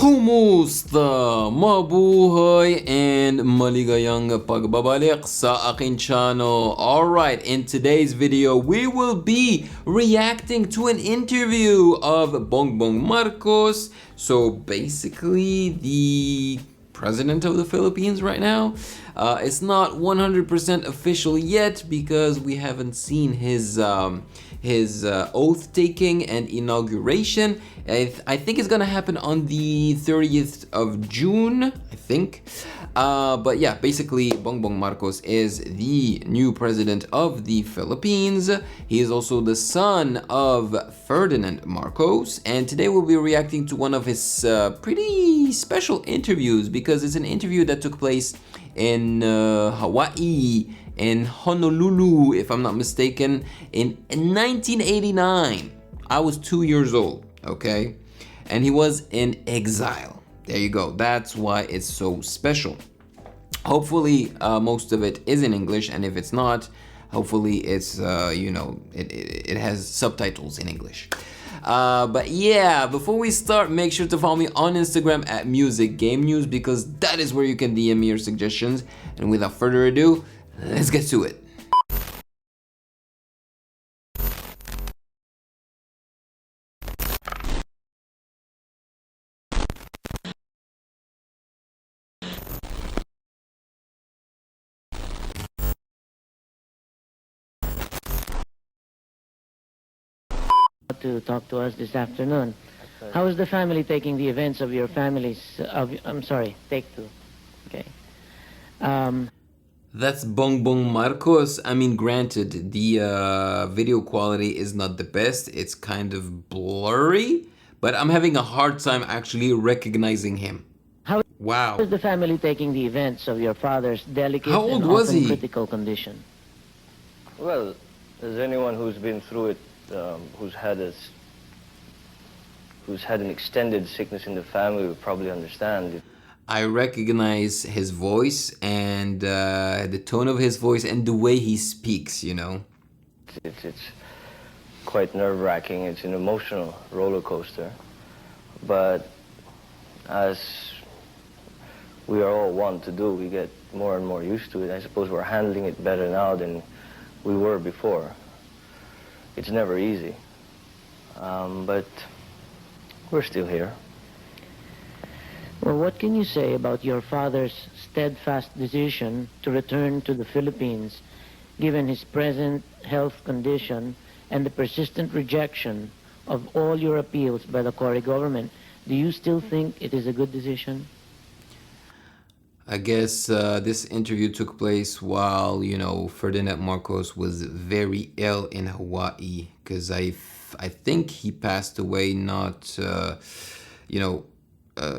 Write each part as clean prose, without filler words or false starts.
Kumusta? Mabuhay and maligayang pagbabalik sa aking channel. Alright, in today's video, we will be reacting to an interview of Bongbong Marcos. So basically, the president of the Philippines right now. It's not 100% official yet because we haven't seen his oath taking and inauguration. I think it's gonna happen on the 30th of June, I think. But yeah, basically Bongbong Marcos is the new president of the Philippines. He is also the son of Ferdinand Marcos, and today we'll be reacting to one of his pretty special interviews because it's an interview that took place in Hawaii, in Honolulu, if I'm not mistaken, in 1989. I was 2 years old, okay? And he was in exile. There you go. That's why it's so special. Hopefully, most of it is in English, and if it's not, hopefully it's, it has subtitles in English. But yeah, before we start, make sure to follow me on Instagram at Music Game News because that is where you can DM me your suggestions. And without further ado, let's get to it. To talk to us this afternoon. How is the family taking the events of your family's I'm sorry, take two. Okay. That's Bongbong Marcos. I mean, granted, the video quality is not the best. It's kind of blurry, but I'm having a hard time actually recognizing him. Wow. How is the family taking the events of your father's delicate How old and was often he? critical condition? Well, as anyone who's been through it, who's had an extended sickness in the family would probably understand. I recognize his voice and the tone of his voice and the way he speaks, you know. It's quite nerve-wracking. It's an emotional roller coaster. But as we are all wont to do, we get more and more used to it. I suppose we're handling it better now than we were before. It's never easy, but we're still here. Well, what can you say about your father's steadfast decision to return to the Philippines, given his present health condition and the persistent rejection of all your appeals by the Cory government? Do you still think it is a good decision? I guess this interview took place while, Ferdinand Marcos was very ill in Hawaii because I think he passed away not,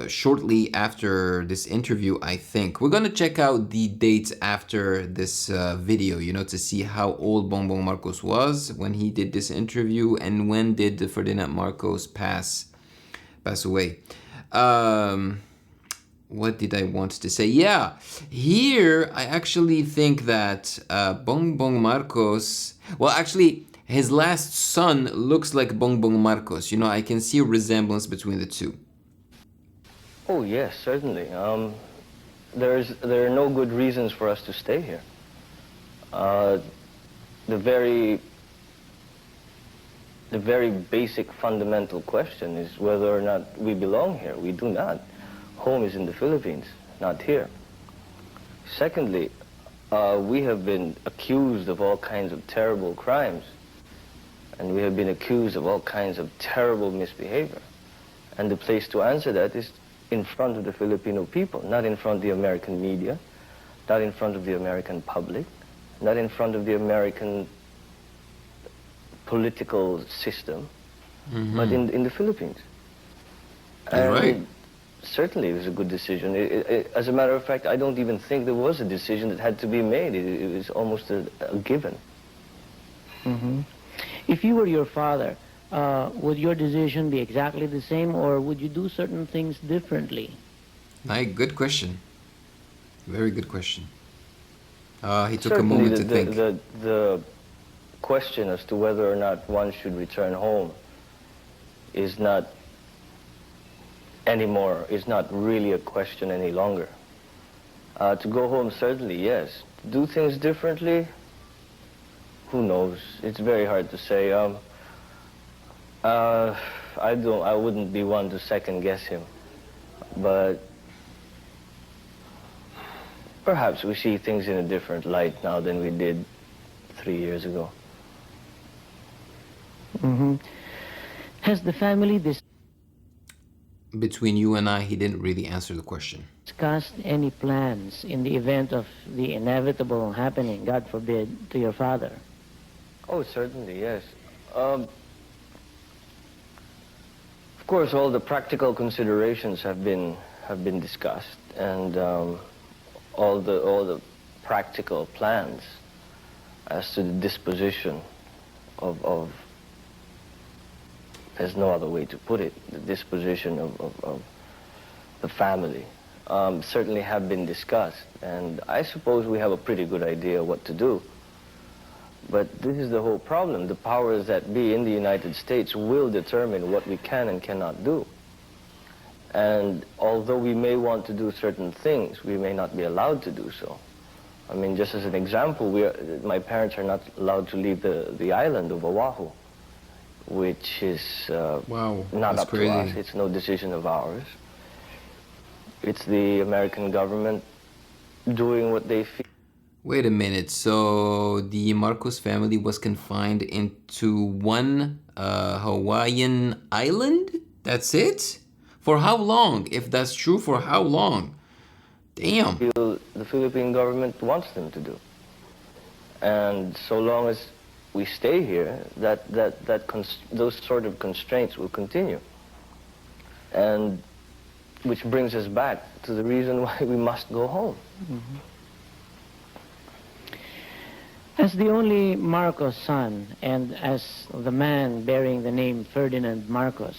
shortly after this interview, I think. We're going to check out the dates after this video, to see how old Bongbong Marcos was when he did this interview and when did Ferdinand Marcos pass away. What did I want to say? Yeah, here I actually think that Bongbong Marcos, well, actually, his last son looks like Bongbong Marcos. I can see a resemblance between the two. Oh yes, certainly. There are no good reasons for us to stay here. The very basic fundamental question is whether or not we belong here. We do not. Home is in the Philippines, not here. Secondly, we have been accused of all kinds of terrible crimes, and we have been accused of all kinds of terrible misbehavior. And the place to answer that is in front of the Filipino people, not in front of the American media, not in front of the American public, not in front of the American political system, but in the Philippines. And right. Certainly it was a good decision. As a matter of fact, I don't even think there was a decision that had to be made. It was almost a given. Mm-hmm. If you were your father, would your decision be exactly the same, or would you do certain things differently? Good question. Very good question. He took Certainly a moment to think. The question as to whether or not one should return home is not anymore is not really a question any longer. To go home, certainly, yes. To do things differently, who knows? It's very hard to say. I wouldn't be one to second guess him, but perhaps we see things in a different light now than we did 3 years ago. Has the family Between you and I, he didn't really answer the question. discussed any plans in the event of the inevitable happening, God forbid, to your father? Oh, certainly, yes. Of course, all the practical considerations have been discussed, and all the practical plans as to the disposition of there's no other way to put it, the disposition of the family certainly have been discussed, and I suppose we have a pretty good idea what to do. But this is the whole problem. The powers that be in the United States will determine what we can and cannot do. And although we may want to do certain things, we may not be allowed to do so. I mean, just as an example, my parents are not allowed to leave the island of Oahu, which is not up to us. It's no decision of ours. It's the American government doing what they feel. Wait a minute, so the Marcos family was confined into one Hawaiian island? That's it? For how long? If that's true, for how long? Damn. The Philippine government wants them to do. And so long as we stay here, those sort of constraints will continue. And which brings us back to the reason why we must go home. As the only Marcos son, and as the man bearing the name Ferdinand Marcos,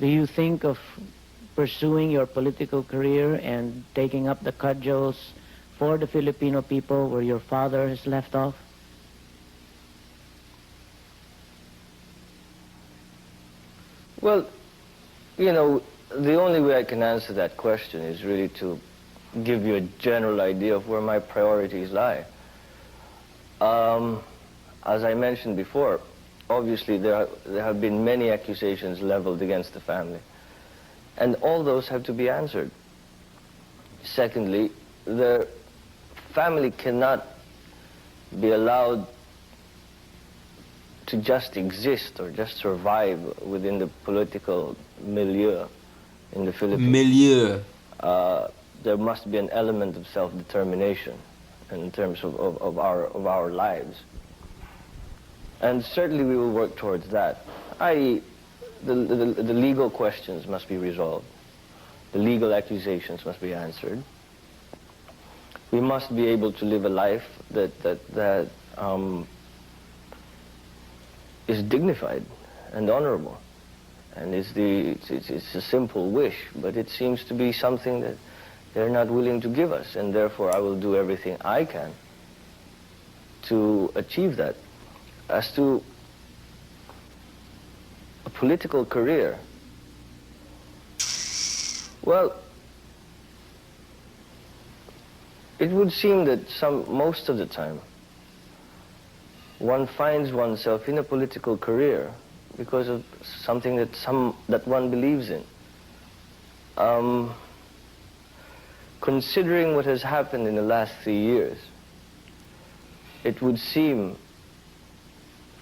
do you think of pursuing your political career and taking up the cudgels for the Filipino people where your father has left off? Well, you know, the only way I can answer that question is really to give you a general idea of where my priorities lie. As I mentioned before, obviously there have been many accusations leveled against the family, and all those have to be answered. Secondly, the family cannot be allowed to just exist or just survive within the political milieu in the Philippines. There must be an element of self-determination in terms of our lives. And certainly we will work towards that, i.e. the legal questions must be resolved. The legal accusations must be answered. We must be able to live a life that is dignified and honorable. And it's a simple wish, but it seems to be something that they're not willing to give us, and therefore I will do everything I can to achieve that. As to a political career, well, it would seem that most of the time one finds oneself in a political career because of something that one believes in. Considering what has happened in the last 3 years, it would seem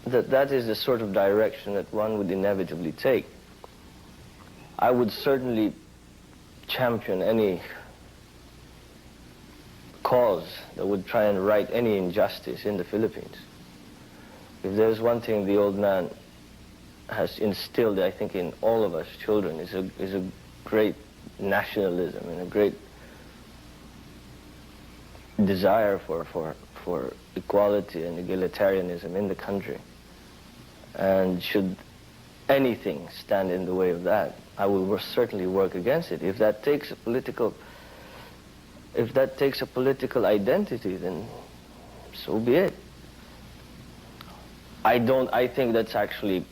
that is the sort of direction that one would inevitably take. I would certainly champion any cause that would try and right any injustice in the Philippines. If there's one thing the old man has instilled, I think, in all of us children, is a great nationalism and a great desire for equality and egalitarianism in the country. And should anything stand in the way of that, I will certainly work against it. If that takes a political identity, then so be it. I think that's actually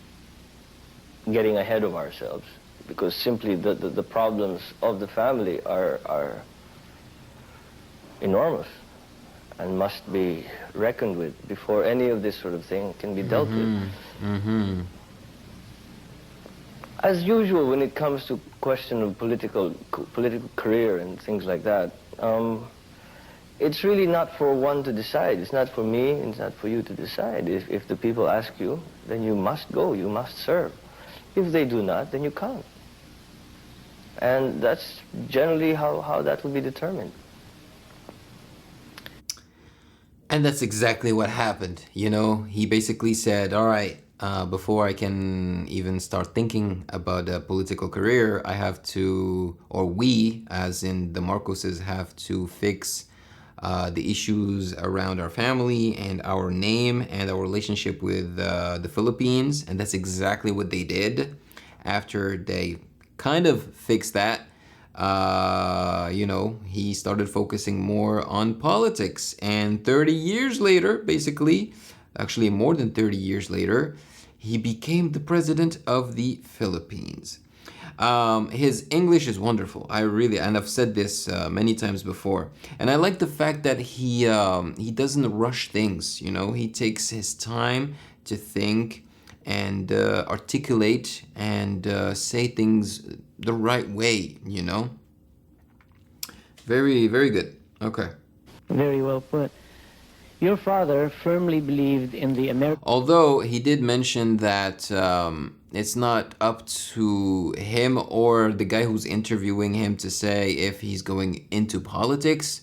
getting ahead of ourselves. because simply the problems of the family are enormous and must be reckoned with before any of this sort of thing can be dealt with. As usual, when it comes to question of political career and things like that, it's really not for one to decide. It's not for me, it's not for you to decide. If the people ask you, then you must go, you must serve. If they do not, then you can't. And that's generally how that will be determined. And that's exactly what happened. You know, he basically said, all right, before I can even start thinking about a political career, I have to, or we, as in the Marcoses, have to fix the issues around our family and our name and our relationship with the Philippines. And that's exactly what they did. After they kind of fixed that, you know, he started focusing more on politics. And 30 years later, basically, actually more than 30 years later, he became the president of the Philippines. His English is wonderful. And I've said this many times before. And I like the fact that he doesn't rush things, you know. He takes his time to think and articulate and say things the right way, you know. Very, very good. Okay. Very well put. Your father firmly believed in the American... Although he did mention that it's not up to him or the guy who's interviewing him to say if he's going into politics.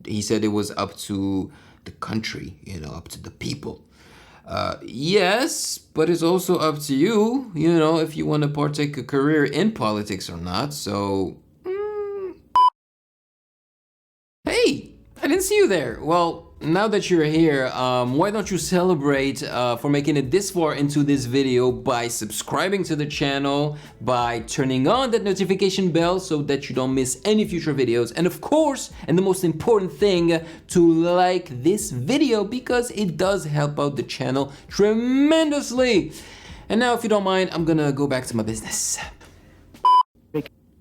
He said it was up to the country, you know, up to the people. Yes, but it's also up to you, you know, if you want to partake a career in politics or not. So, hey, I didn't see you there. Well, now that you're here, why don't you celebrate for making it this far into this video by subscribing to the channel, by turning on that notification bell so that you don't miss any future videos, and of course, and the most important thing, to like this video because it does help out the channel tremendously. And now, if you don't mind, I'm gonna go back to my business.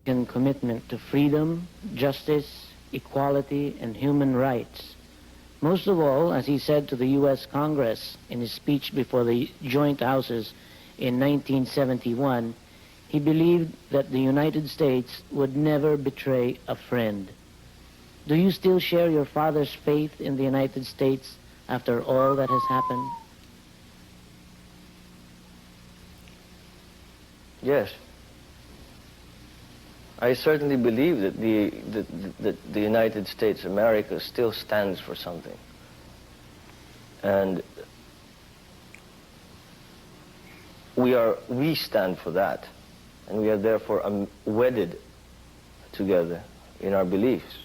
commitment to freedom, justice, equality, and human rights. Most of all, as he said to the U.S. Congress in his speech before the joint houses in 1971, he believed that the United States would never betray a friend. Do you still share your father's faith in the United States after all that has happened? Yes. I certainly believe that the United States, America, still stands for something. And we stand for that. And we are therefore wedded together in our beliefs.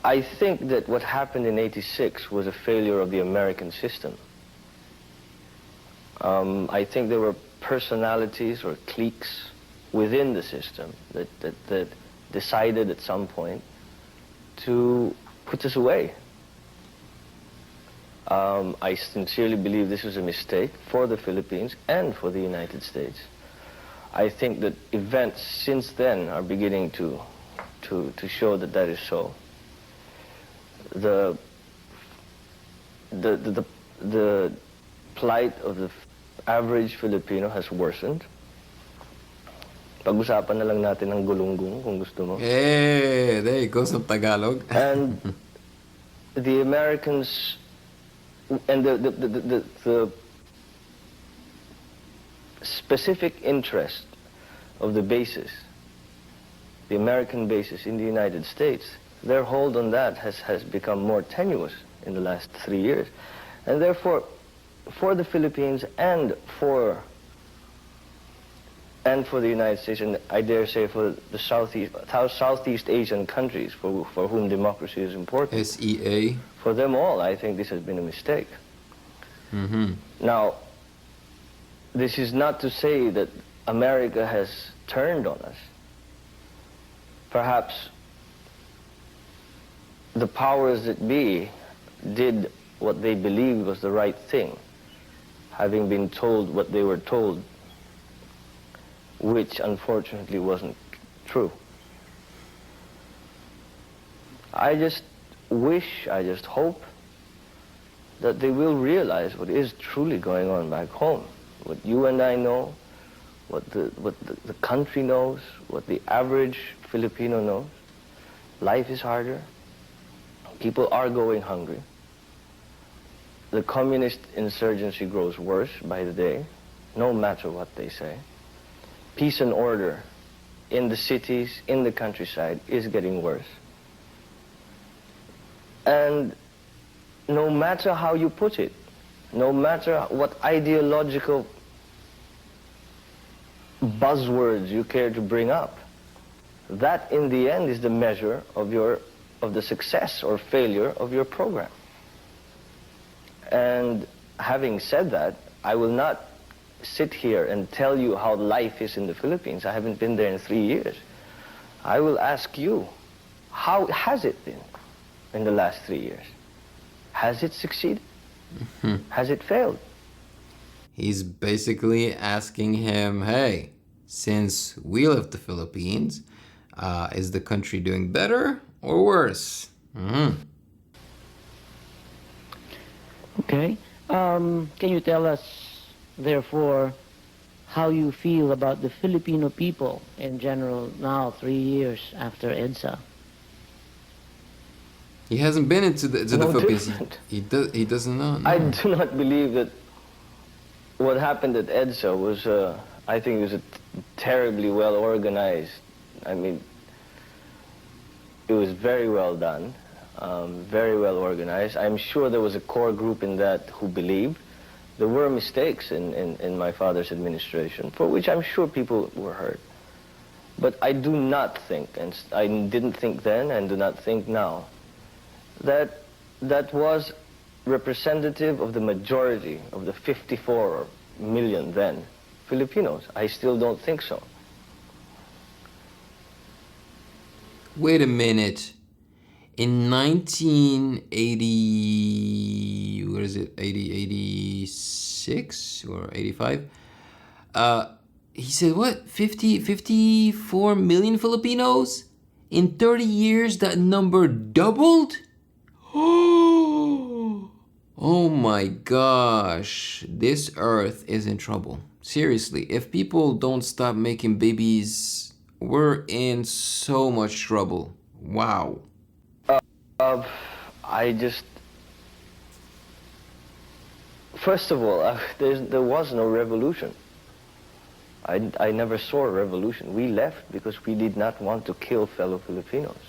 I think that what happened in '86 was a failure of the American system. I think there were personalities or cliques within the system that decided at some point to put us away. I sincerely believe this was a mistake for the Philippines and for the United States. I think that events since then are beginning to show that that is so. The plight of the average Filipino has worsened. Pag-usapan na lang natin ng gulunggong kung gusto mo. Hey, there you go, some Tagalog. And the Americans and the specific interest of the bases, the American bases in the United States, their hold on that has become more tenuous in the last 3 years. And therefore, for the Philippines and for the United States, and I dare say for the Southeast Asian countries for whom democracy is important. SEA. For them all, I think this has been a mistake. Mm-hmm. Now, this is not to say that America has turned on us. Perhaps the powers that be did what they believed was the right thing. having been told what they were told, which unfortunately wasn't true. I just wish, I just hope that they will realize what is truly going on back home. What you and I know, what the country knows, what the average Filipino knows. Life is harder. People are going hungry. The communist insurgency grows worse by the day, no matter what they say. Peace and order in the cities, in the countryside, is getting worse. And no matter how you put it, no matter what ideological buzzwords you care to bring up, that in the end is the measure of the success or failure of your program. And having said that, I will not sit here and tell you how life is in the Philippines. I haven't been there in 3 years. I will ask you, how has it been in the last 3 years? Has it succeeded? Has it failed? He's basically asking him, hey, since we left the Philippines, is the country doing better or worse? Okay. Can you tell us, therefore, how you feel about the Filipino people in general now, 3 years after EDSA? He hasn't been into the No Philippines. different. He doesn't know. No. I do not believe that what happened at EDSA was, I think it was a terribly well organized. I mean, it was very well done, very well organized. I'm sure there was a core group in that who believed. There were mistakes in my father's administration, for which I'm sure people were hurt. But I do not think, and I didn't think then and do not think now, that that was representative of the majority of the 54 million then Filipinos. I still don't think so. Wait a minute. In 1980, what is it, 86 or 85? He said, what, 54 million Filipinos? In 30 years, that number doubled? Oh my gosh, this earth is in trouble. Seriously, if people don't stop making babies, we're in so much trouble. Wow. First of all, there was no revolution. I never saw a revolution. We left because we did not want to kill fellow Filipinos.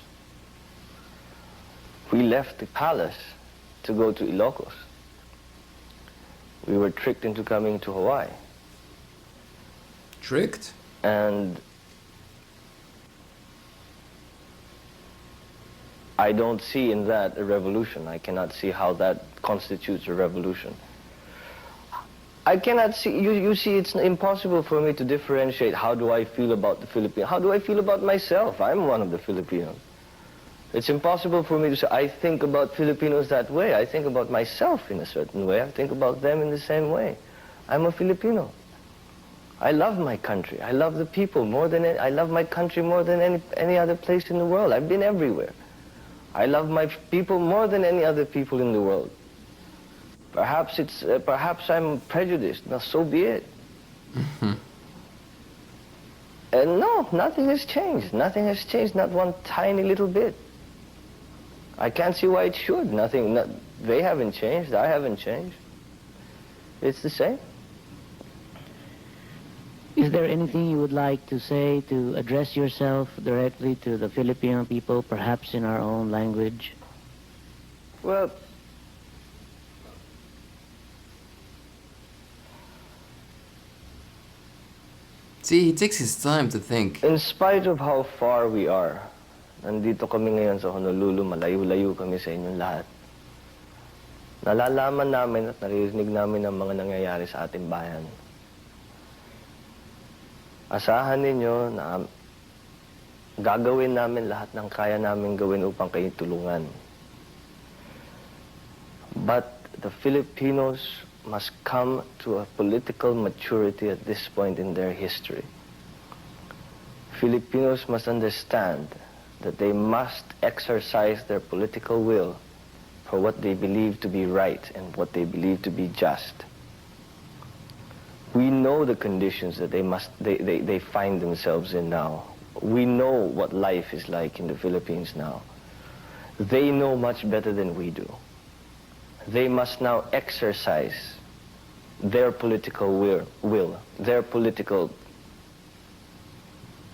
We left the palace to go to Ilocos. We were tricked into coming to Hawaii. Tricked? And I don't see in that a revolution. I cannot see how that constitutes a revolution. I cannot see, you see, it's impossible for me to differentiate how do I feel about the Filipinos. How do I feel about myself? I'm one of the Filipinos. It's impossible for me to say, I think about Filipinos that way. I think about myself in a certain way. I think about them in the same way. I'm a Filipino. I love my country. I love the people more than, I love my country more than any other place in the world. I've been everywhere. I love my people more than any other people in the world. Perhaps I'm prejudiced. Now, so be it. And no, nothing has changed. Nothing has changed, not one tiny little bit. I can't see why it should. They haven't changed. I haven't changed. It's the same. Is there anything you would like to say to address yourself directly to the Filipino people, perhaps in our own language? Well, see, he takes his time to think. in spite of how far we are, nandito kami ngayon sa Honolulu, malayo-layo kami sa inyong lahat. Nalalaman namin at naririnig namin ang mga nangyayari sa ating bayan. Asahan ninyo na gagawin namin lahat ng kaya namin gawin upang kayo tulungan. But the Filipinos must come to a political maturity at this point in their history. Filipinos must understand that they must exercise their political will for what they believe to be right and what they believe to be just. We know the conditions that they find themselves in now. We know what life is like in the Philippines now. They know much better than we do. They must now exercise their political will, their political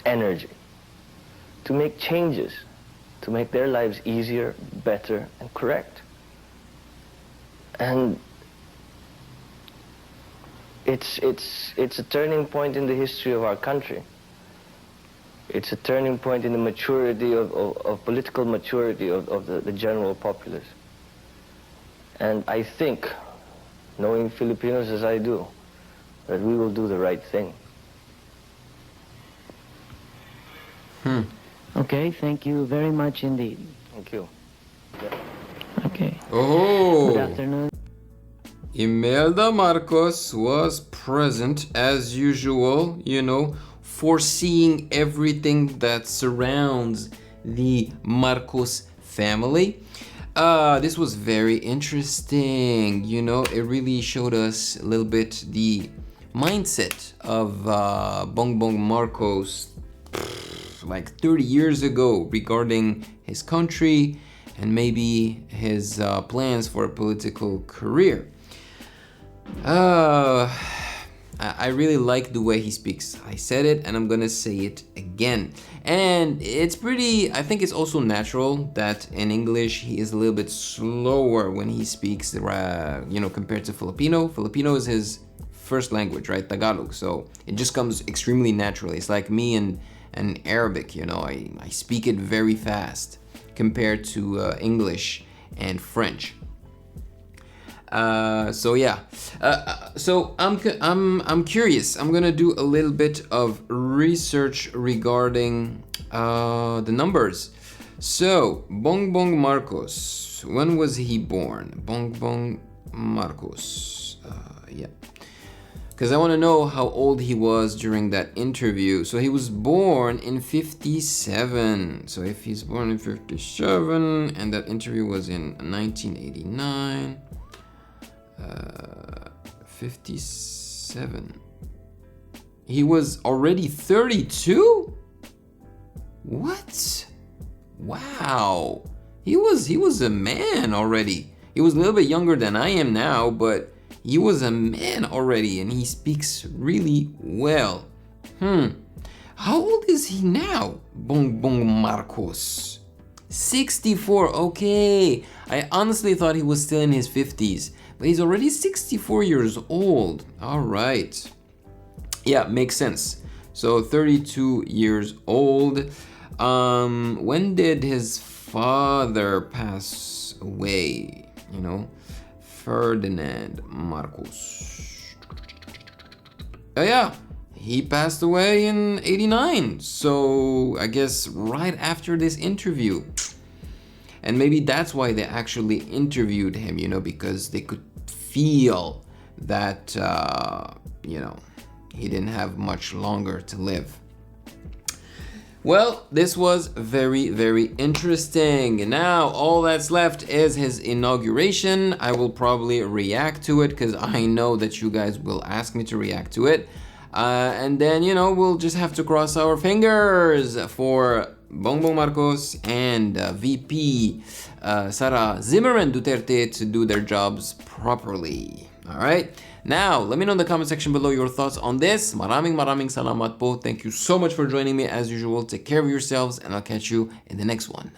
energy to make changes, to make their lives easier, better, and correct. And it's a turning point in the history of our country. It's a turning point in the maturity of political maturity of the general populace. And I think, knowing Filipinos as I do, that we will do the right thing. Okay, thank you very much indeed. Thank you. Okay. Oh! Good afternoon. Imelda Marcos was present as usual, you know, foreseeing everything that surrounds the Marcos family. This was very interesting, you know, it really showed us a little bit the mindset of Bongbong Marcos like 30 years ago regarding his country and maybe his plans for a political career. I really like the way he speaks. I said it and I'm gonna say it again. And it's pretty, I think it's also natural that in English he is a little bit slower when he speaks, you know, compared to Filipino. Filipino is his first language, right? Tagalog. So it just comes extremely naturally. It's like me and Arabic, you know, I speak it very fast compared to English and French. So yeah, so I'm curious. I'm gonna do a little bit of research regarding the numbers. So Bongbong Marcos, when was he born? Bongbong Marcos, yeah, because I want to know how old he was during that interview. So he was born in 57. So if he's born in 57 and that interview was in 1989. 57. He was already 32? What? Wow. He was a man already. He was a little bit younger than I am now, but he was a man already and he speaks really well. How old is he now? Bongbong Marcos. 64, okay. I honestly thought he was still in his 50s. But he's already 64 years old. All right. Yeah, makes sense. So 32 years old. When did his father pass away? You know, Ferdinand Marcos. Oh yeah, he passed away in 89. So I guess right after this interview. And maybe that's why they actually interviewed him, you know, because they could feel that, you know, he didn't have much longer to live. Well, this was very, very interesting. Now, all that's left is his inauguration. I will probably react to it because I know that you guys will ask me to react to it. And then, you know, we'll just have to cross our fingers for Bongbong Marcos and VP Sara Zimmerman Duterte to do their jobs properly. All right. Now, let me know in the comment section below your thoughts on this. Maraming salamat po. Thank you so much for joining me as usual. Take care of yourselves and I'll catch you in the next one.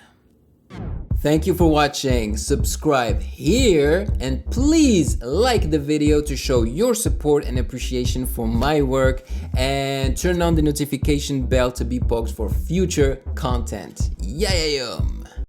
Thank you for watching. Subscribe here and please like the video to show your support and appreciation for my work and turn on the notification bell to be pogged for future content. Yayayum!